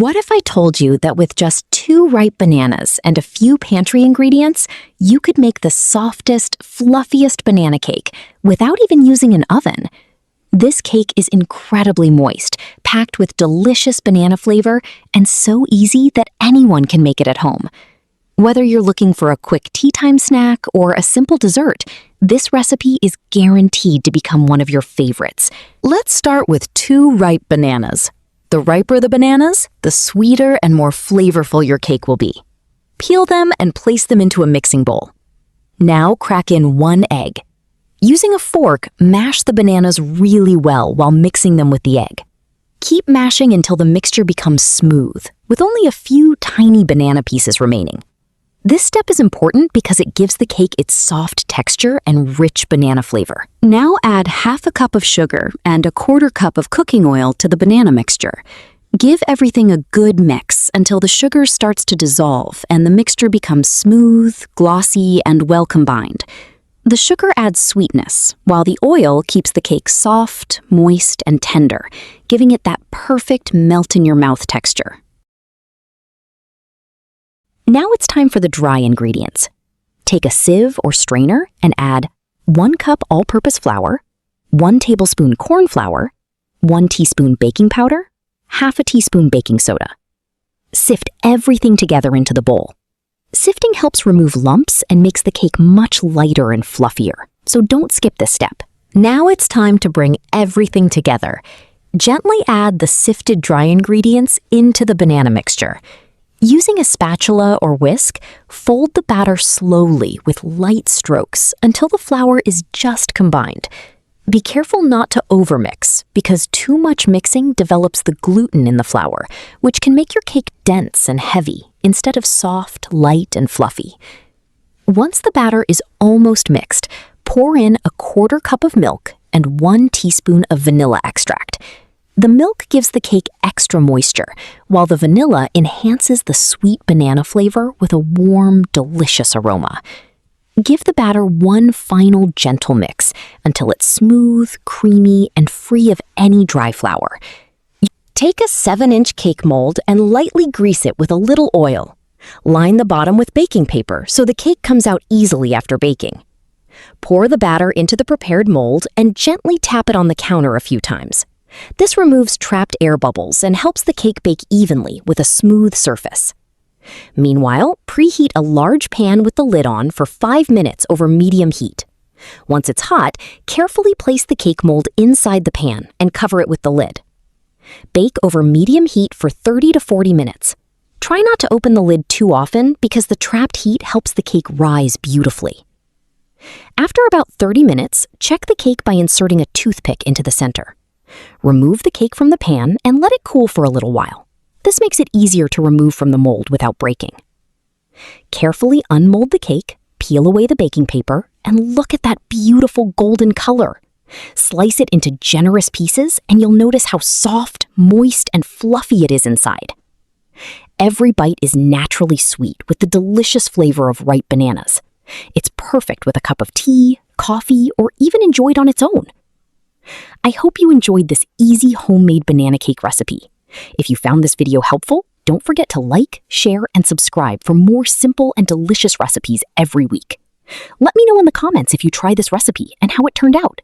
What if I told you that with just 2 ripe bananas and a few pantry ingredients, you could make the softest, fluffiest banana cake without even using an oven? This cake is incredibly moist, packed with delicious banana flavor, and so easy that anyone can make it at home. Whether you're looking for a quick tea time snack or a simple dessert, this recipe is guaranteed to become one of your favorites. Let's start with 2 ripe bananas. The riper the bananas, the sweeter and more flavorful your cake will be. Peel them and place them into a mixing bowl. Now crack in 1 egg. Using a fork, mash the bananas really well while mixing them with the egg. Keep mashing until the mixture becomes smooth, with only a few tiny banana pieces remaining. This step is important because it gives the cake its soft texture and rich banana flavor. Now add half a cup of sugar and 1/4 cup of cooking oil to the banana mixture. Give everything a good mix until the sugar starts to dissolve and the mixture becomes smooth, glossy, and well combined. The sugar adds sweetness, while the oil keeps the cake soft, moist, and tender, giving it that perfect melt-in-your-mouth texture. Now it's time for the dry ingredients. Take a sieve or strainer and add 1 cup all-purpose flour, 1 tablespoon corn flour, 1 teaspoon baking powder, half a teaspoon baking soda. Sift everything together into the bowl. Sifting helps remove lumps and makes the cake much lighter and fluffier, so don't skip this step. Now it's time to bring everything together. Gently add the sifted dry ingredients into the banana mixture. Using a spatula or whisk, fold the batter slowly with light strokes until the flour is just combined. Be careful not to overmix, because too much mixing develops the gluten in the flour, which can make your cake dense and heavy instead of soft, light, and fluffy. Once the batter is almost mixed, pour in 1/4 cup of milk and 1 teaspoon of vanilla extract. The milk gives the cake extra moisture, while the vanilla enhances the sweet banana flavor with a warm, delicious aroma. Give the batter one final gentle mix until it's smooth, creamy, and free of any dry flour. Take a 7-inch cake mold and lightly grease it with a little oil. Line the bottom with baking paper so the cake comes out easily after baking. Pour the batter into the prepared mold and gently tap it on the counter a few times. This removes trapped air bubbles and helps the cake bake evenly with a smooth surface. Meanwhile, preheat a large pan with the lid on for 5 minutes over medium heat. Once it's hot, carefully place the cake mold inside the pan and cover it with the lid. Bake over medium heat for 30 to 40 minutes. Try not to open the lid too often because the trapped heat helps the cake rise beautifully. After about 30 minutes, check the cake by inserting a toothpick into the center. Remove the cake from the pan and let it cool for a little while. This makes it easier to remove from the mold without breaking. Carefully unmold the cake, peel away the baking paper, and look at that beautiful golden color. Slice it into generous pieces and you'll notice how soft, moist, and fluffy it is inside. Every bite is naturally sweet with the delicious flavor of ripe bananas. It's perfect with a cup of tea, coffee, or even enjoyed on its own. I hope you enjoyed this easy homemade banana cake recipe. If you found this video helpful, don't forget to like, share, and subscribe for more simple and delicious recipes every week. Let me know in the comments if you tried this recipe and how it turned out.